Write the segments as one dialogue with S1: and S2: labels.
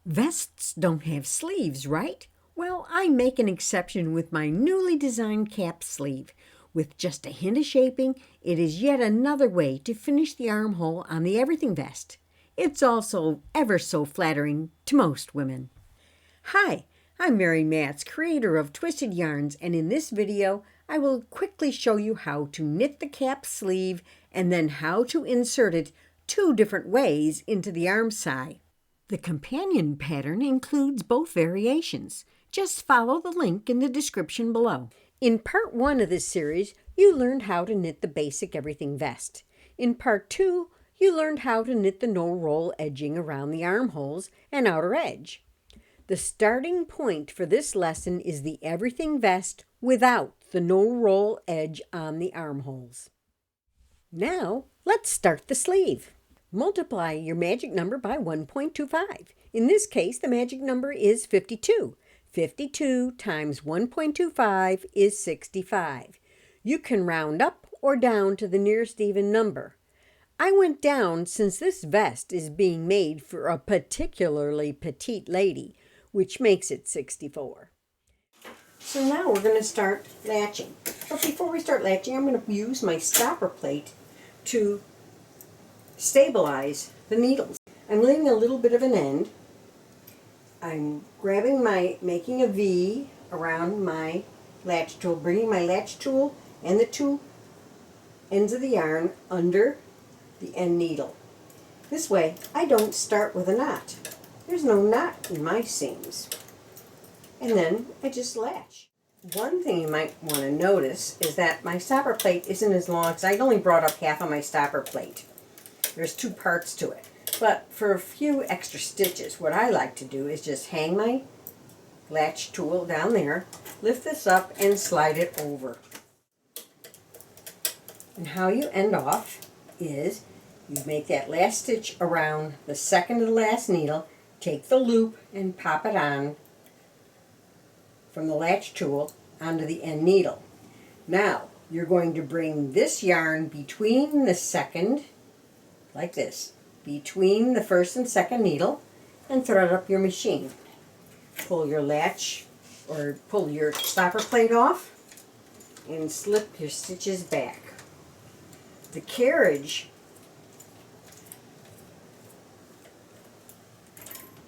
S1: Vests don't have sleeves, right? Well, I make an exception with my newly designed cap sleeve. With just a hint of shaping, it is yet another way to finish the armhole on the everything vest. It's also ever so flattering to most women. Hi, I'm Mary Matz, creator of Twisted Yarns, and in this video, I will quickly show you how to knit the cap sleeve and then how to insert it 2 different ways into the arm side. The companion pattern includes both variations. Just follow the link in the description below. In part 1 of this series, you learned how to knit the basic everything vest. In part 2, you learned how to knit the no-roll edging around the armholes and outer edge. The starting point for this lesson is the everything vest without the no-roll edge on the armholes. Now, let's start the sleeve. Multiply your magic number by 1.25. In this case, the magic number is 52. 52 times 1.25 is 65. You can round up or down to the nearest even number. I went down since this vest is being made for a particularly petite lady, which makes it 64. So now we're going to start latching. But before we start latching, I'm going to use my stopper plate to stabilize the needles. I'm leaving a little bit of an end. I'm making a V around my latch tool, bringing my latch tool and the 2 ends of the yarn under the end needle. This way, I don't start with a knot. There's no knot in my seams. And then I just latch. One thing you might want to notice is that my stopper plate isn't as long, because I'd only brought up half of my stopper plate. There's 2 parts to it. But for a few extra stitches, what I like to do is just hang my latch tool down there, lift this up, and slide it over. And how you end off is you make that last stitch around the second to the last needle, take the loop and pop it on from the latch tool onto the end needle. Now, you're going to bring this yarn between the second, like this, between the first and second needle, and thread up your machine. Pull your latch or pull your stopper plate off and slip your stitches back. The carriage,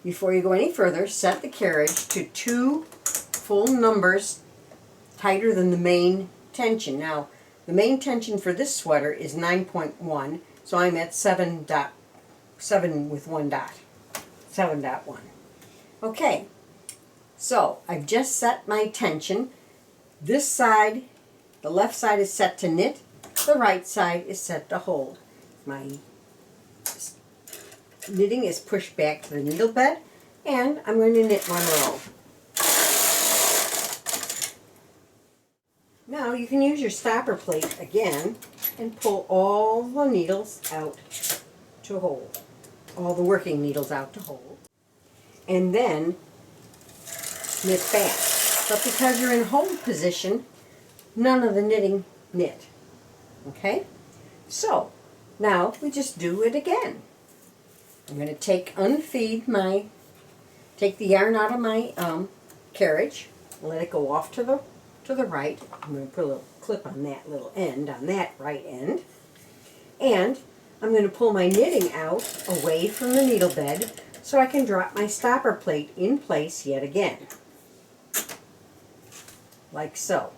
S1: before you go any further, set the carriage to 2 full numbers tighter than the main tension. Now, the main tension for this sweater is 9.1, so I'm at 7 with 1 dot. 7.1. Okay, so I've just set my tension. This side, the left side is set to knit, the right side is set to hold. My knitting is pushed back to the needle bed, and I'm going to knit 1 row. Now you can use your stopper plate again and pull all the needles out to hold. All the working needles out to hold. And then knit back. But because you're in hold position, none of the knitting knit. Okay? So, now we just do it again. I'm going to take the yarn out of my carriage, let it go off to the right. I'm going to put a little clip on that little end, on that right end. And I'm going to pull my knitting out away from the needle bed so I can drop my stopper plate in place yet again. Like so.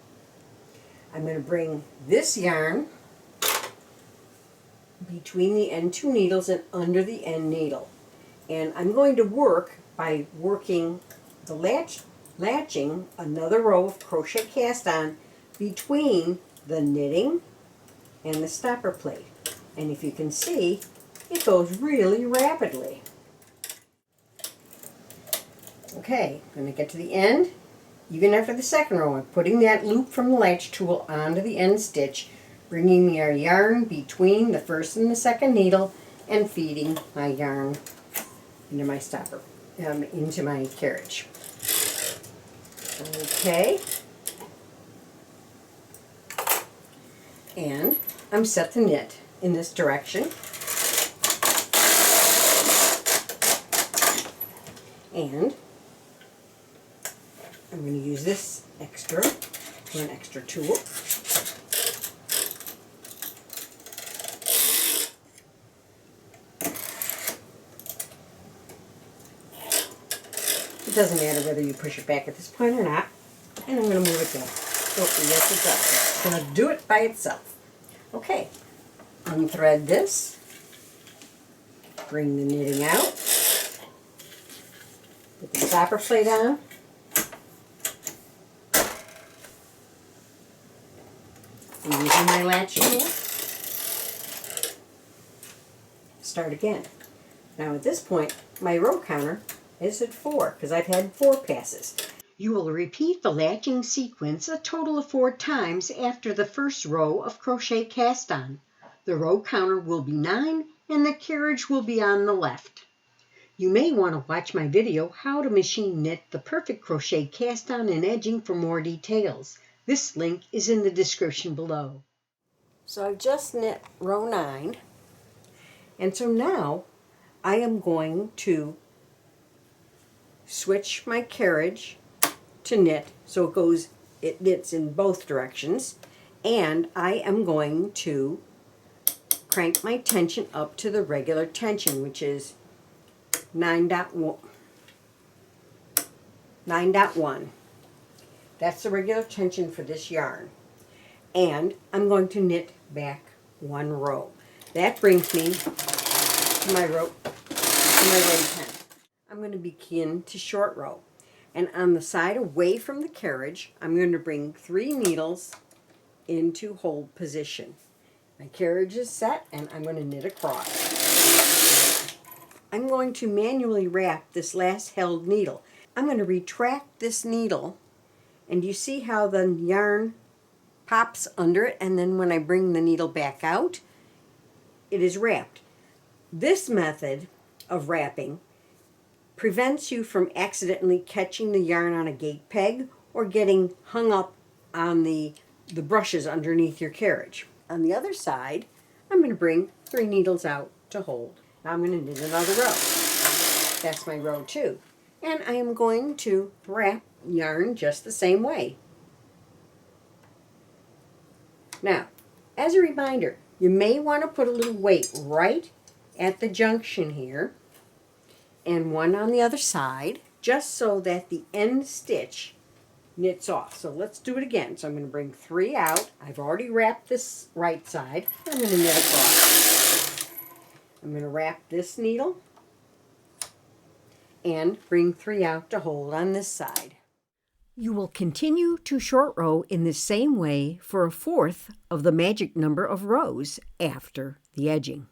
S1: I'm going to bring this yarn between the end 2 needles and under the end needle. And I'm going to work by working the latching another row of crochet cast on between the knitting and the stopper plate. And if you can see, it goes really rapidly. Okay, I'm going to get to the end. Even after the second row, I'm putting that loop from the latch tool onto the end stitch, bringing my yarn between the first and the second needle, and feeding my yarn into my stopper, into my carriage. Okay. And I'm set to knit in this direction. And I'm going to use this extra for an extra tool. It doesn't matter whether you push it back at this point or not. And I'm going to move it down. Oh, yes, it does. It's going to do it by itself. Okay, unthread this. Bring the knitting out. Put the stopper plate on. I'm using my latch tool. Start again. Now at this point, my row counter is at 4 because I've had 4 passes. You will repeat the latching sequence a total of 4 times after the first row of crochet cast on. The row counter will be 9 and the carriage will be on the left. You may want to watch my video how to machine knit the perfect crochet cast on and edging for more details. This link is in the description below. So I've just knit row 9, and so now I am going to switch my carriage to knit so it knits in both directions, and I am going to crank my tension up to the regular tension, which is 9.1. That's the regular tension for this yarn. And I'm going to knit back 1 row. That brings me to my row 10. I'm going to begin to short row. And on the side away from the carriage, I'm going to bring 3 needles into hold position. My carriage is set and I'm going to knit across. I'm going to manually wrap this last held needle. I'm going to retract this needle, and you see how the yarn pops under it, and then when I bring the needle back out, it is wrapped. This method of wrapping prevents you from accidentally catching the yarn on a gate peg or getting hung up on the brushes underneath your carriage. On the other side, I'm going to bring 3 needles out to hold. Now I'm going to knit another row. That's my row 2. And I am going to wrap yarn just the same way. Now, as a reminder, you may want to put a little weight right at the junction here and one on the other side, just so that the end stitch knits off. So let's do it again. So I'm going to bring 3 out. I've already wrapped this right side. I'm going to knit across. I'm going to wrap this needle and bring 3 out to hold on this side. You will continue to short row in the same way for 1/4 of the magic number of rows after the edging.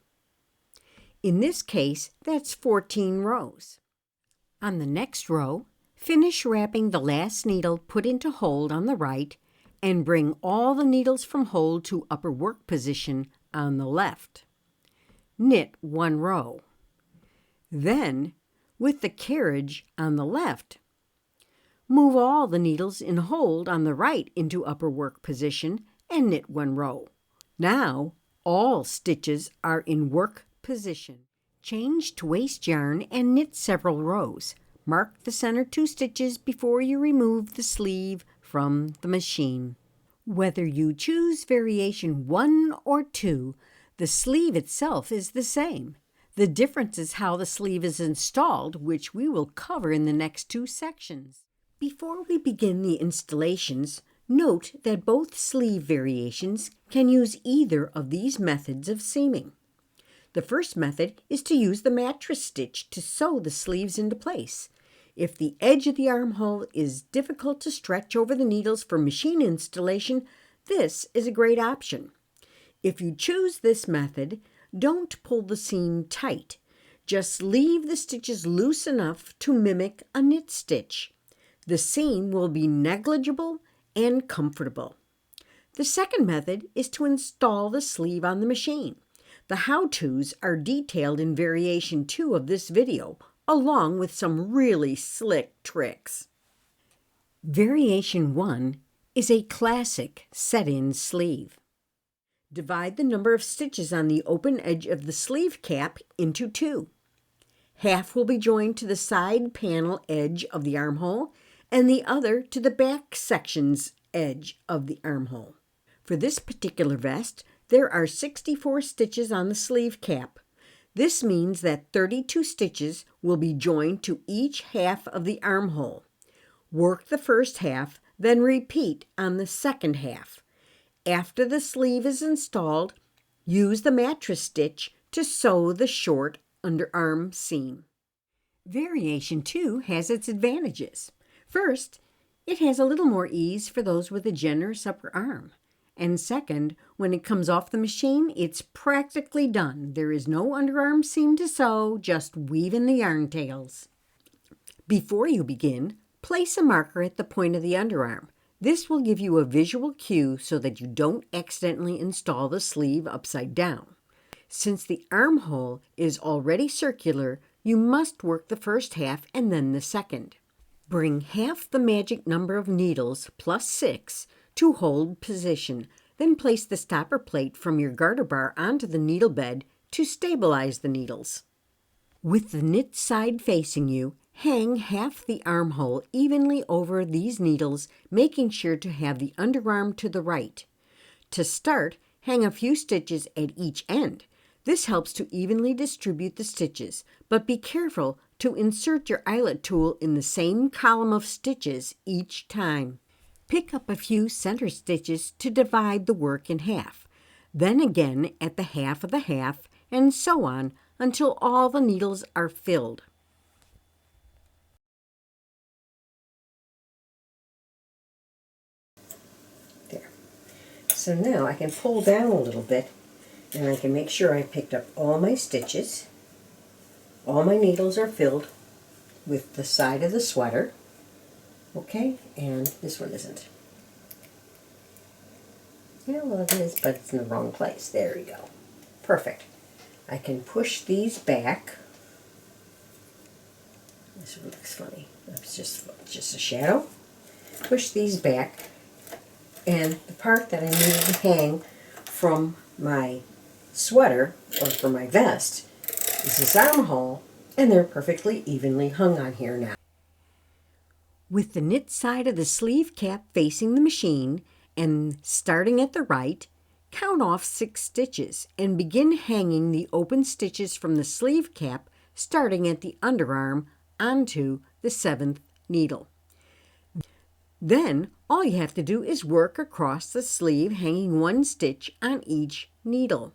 S1: In this case, that's 14 rows. On the next row, finish wrapping the last needle put into hold on the right and bring all the needles from hold to upper work position on the left. Knit 1 row. Then, with the carriage on the left, move all the needles in hold on the right into upper work position and knit 1 row. Now, all stitches are in work position. Change to waste yarn and knit several rows. Mark the center 2 stitches before you remove the sleeve from the machine. Whether you choose variation 1 or 2, the sleeve itself is the same. The difference is how the sleeve is installed, which we will cover in the next 2 sections. Before we begin the installations, note that both sleeve variations can use either of these methods of seaming. The first method is to use the mattress stitch to sew the sleeves into place. If the edge of the armhole is difficult to stretch over the needles for machine installation, this is a great option. If you choose this method, don't pull the seam tight. Just leave the stitches loose enough to mimic a knit stitch. The seam will be negligible and comfortable. The second method is to install the sleeve on the machine. The how-tos are detailed in variation 2 of this video, along with some really slick tricks. Variation 1 is a classic set-in sleeve. Divide the number of stitches on the open edge of the sleeve cap into 2. Half will be joined to the side panel edge of the armhole and the other to the back section's edge of the armhole. For this particular vest, there are 64 stitches on the sleeve cap. This means that 32 stitches will be joined to each half of the armhole. Work the first half, then repeat on the second half. After the sleeve is installed, use the mattress stitch to sew the short underarm seam. Variation 2 has its advantages. First, it has a little more ease for those with a generous upper arm. And second, when it comes off the machine, it's practically done. There is no underarm seam to sew, just weave in the yarn tails. Before you begin, place a marker at the point of the underarm. This will give you a visual cue so that you don't accidentally install the sleeve upside down. Since the armhole is already circular, you must work the first half and then the second. Bring half the magic number of needles plus 6 to hold position. Then place the stopper plate from your garter bar onto the needle bed to stabilize the needles. With the knit side facing you, hang half the armhole evenly over these needles, making sure to have the underarm to the right. To start, hang a few stitches at each end. This helps to evenly distribute the stitches, but be careful to insert your eyelet tool in the same column of stitches each time. Pick up a few center stitches to divide the work in half, then again at the half of the half, and so on until all the needles are filled. There. So now I can pull down a little bit and I can make sure I picked up all my stitches. All my needles are filled with the side of the sweater. Okay, and this one isn't. Yeah, well it is, but it's in the wrong place. There we go. Perfect. I can push these back. This one looks funny. That's just a shadow. Push these back, and the part that I need to hang from my sweater, or from my vest, is this armhole, and they're perfectly evenly hung on here now. With the knit side of the sleeve cap facing the machine and starting at the right, count off 6 stitches and begin hanging the open stitches from the sleeve cap starting at the underarm onto the 7th needle. Then all you have to do is work across the sleeve, hanging 1 stitch on each needle.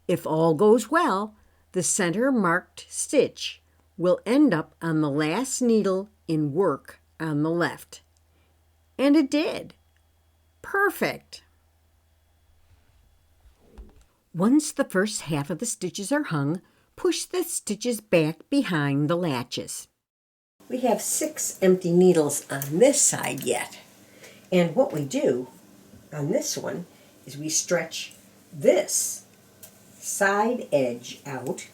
S1: If all goes well, the center marked stitch will end up on the last needle in work on the left. And it did. Perfect. Once the first half of the stitches are hung, push the stitches back behind the latches. We have 6 empty needles on this side yet. And what we do on this one is we stretch this side edge out,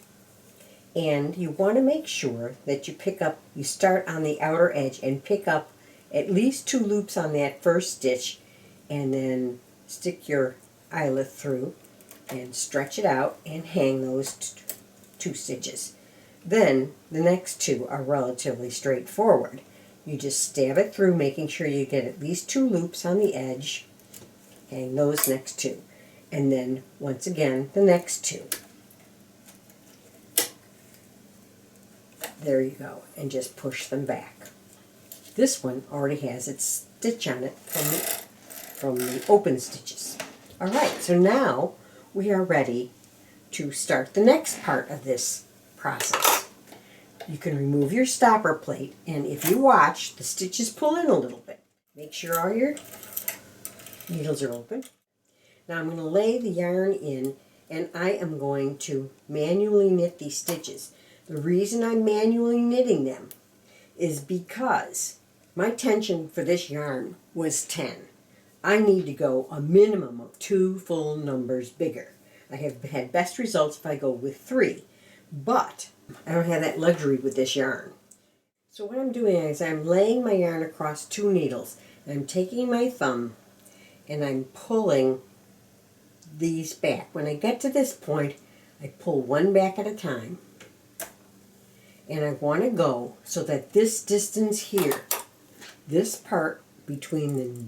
S1: and you want to make sure that you start on the outer edge and pick up at least 2 loops on that first stitch, and then stick your eyelet through and stretch it out and hang those 2 stitches. Then the next 2 are relatively straightforward. You just stab it through, making sure you get at least 2 loops on the edge, hang those next 2, and then once again the next 2. There you go, and just push them back. This one already has its stitch on it from the open stitches. Alright, so now we are ready to start the next part of this process. You can remove your stopper plate, and if you watch, the stitches pull in a little bit. Make sure all your needles are open. Now I'm going to lay the yarn in, and I am going to manually knit these stitches. The reason I'm manually knitting them is because my tension for this yarn was 10. I need to go a minimum of 2 full numbers bigger. I have had best results if I go with 3, but I don't have that luxury with this yarn. So what I'm doing is I'm laying my yarn across 2 needles. I'm taking my thumb and I'm pulling these back. When I get to this point, I pull one back at a time. And I want to go so that this distance here, this part between the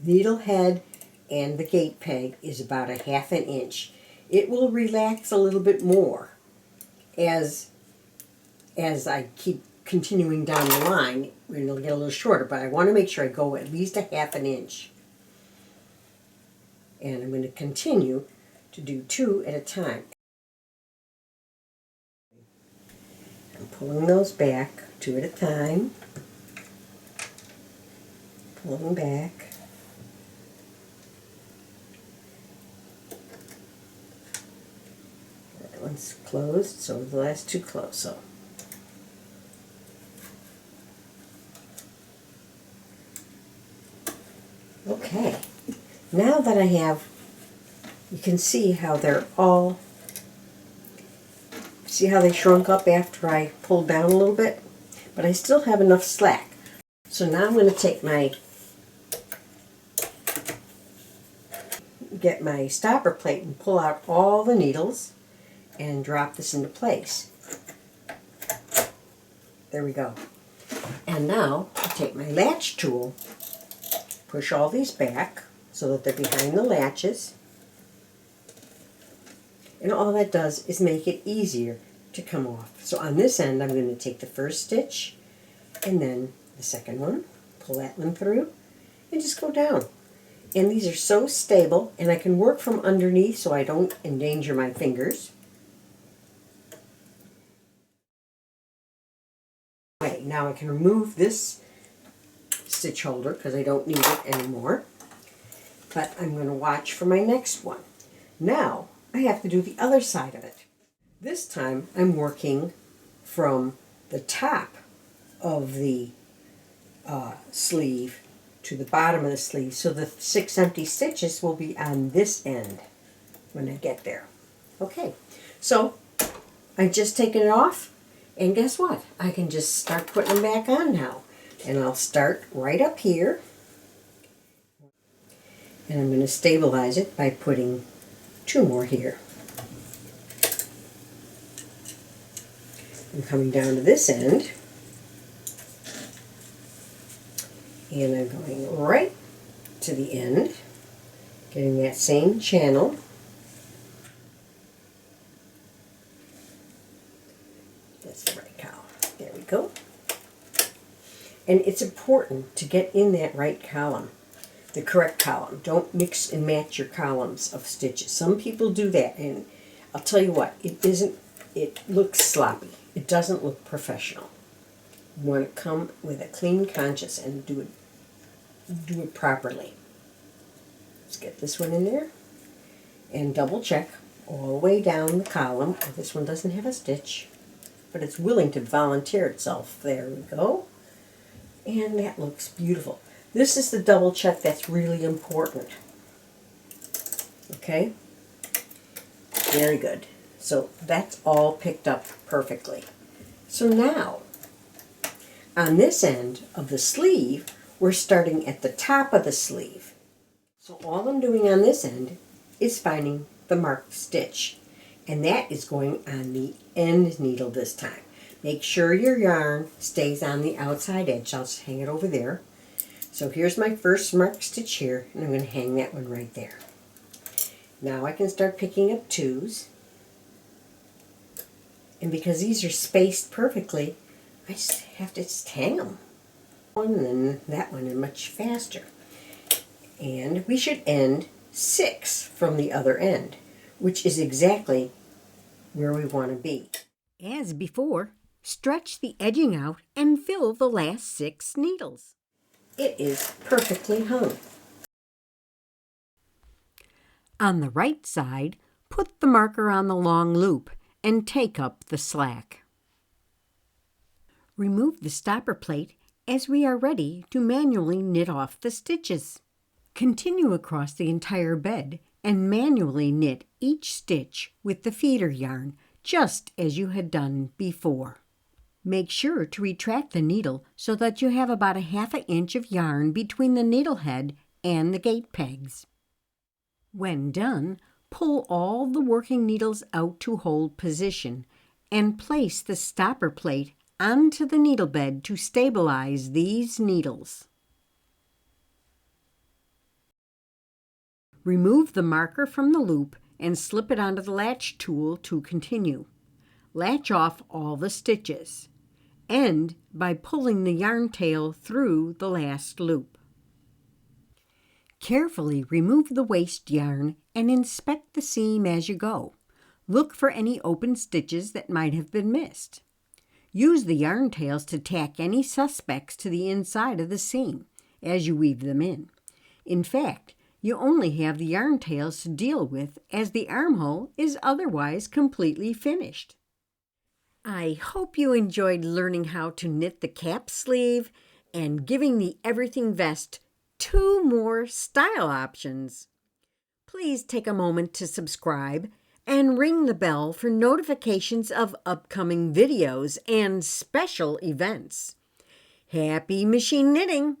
S1: needle head and the gate peg is about a 1/2 inch. It will relax a little bit more as I keep continuing down the line, and it'll get a little shorter, but I want to make sure I go at least a 1/2 inch. And I'm going to continue to do 2 at a time. I'm pulling those back 2 at a time. Pulling back. That one's closed, so the last 2 close. So okay, now that I have, you can see how they're all, see how they shrunk up after I pulled down a little bit? But I still have enough slack. So now I'm going to take get my stopper plate and pull out all the needles and drop this into place. There we go. And now I take my latch tool, push all these back so that they're behind the latches. And all that does is make it easier to come off. So on this end, I'm going to take the first stitch and then the second one, pull that one through, and just go down. And these are so stable, and I can work from underneath so I don't endanger my fingers. Right, now I can remove this stitch holder because I don't need it anymore. But I'm going to watch for my next one. Now I have to do the other side of it. This time I'm working from the top of the sleeve to the bottom of the sleeve, so the 6 empty stitches will be on this end when I get there. Okay, so I've just taken it off, and guess what? I can just start putting them back on now. And I'll start right up here, and I'm going to stabilize it by putting 2 more here. I'm coming down to this end, and I'm going right to the end, getting that same channel. That's the right column. There we go. And it's important to get in that right column, the correct column. Don't mix and match your columns of stitches. Some people do that, and I'll tell you what, it looks sloppy. It doesn't look professional. You want to come with a clean conscience and do it properly. Let's get this one in there and double check all the way down the column. Oh, this one doesn't have a stitch, but it's willing to volunteer itself. There we go. And that looks beautiful. This is the double check that's really important. Okay? Very good. So that's all picked up perfectly. So now, on this end of the sleeve, we're starting at the top of the sleeve. So all I'm doing on this end is finding the marked stitch. And that is going on the end needle this time. Make sure your yarn stays on the outside edge. I'll just hang it over there. So here's my first marked stitch here, and I'm going to hang that one right there. Now I can start picking up 2s. And because these are spaced perfectly, I just have to hang them. One and then that one, and much faster. And we should end 6 from the other end, which is exactly where we want to be.
S2: As before, stretch the edging out and fill the last 6 needles.
S1: It is perfectly hung.
S2: On the right side, put the marker on the long loop and take up the slack. Remove the stopper plate as we are ready to manually knit off the stitches. Continue across the entire bed and manually knit each stitch with the feeder yarn, just as you had done before. Make sure to retract the needle so that you have about a 1/2 inch of yarn between the needle head and the gate pegs. When done, pull all the working needles out to hold position and place the stopper plate onto the needle bed to stabilize these needles. Remove the marker from the loop and slip it onto the latch tool to continue. Latch off all the stitches. End by pulling the yarn tail through the last loop. Carefully remove the waste yarn and inspect the seam as you go. Look for any open stitches that might have been missed. Use the yarn tails to tack any suspects to the inside of the seam as you weave them in. In fact, you only have the yarn tails to deal with as the armhole is otherwise completely finished. I hope you enjoyed learning how to knit the cap sleeve and giving the everything vest 2 more style options. Please take a moment to subscribe and ring the bell for notifications of upcoming videos and special events. Happy machine knitting!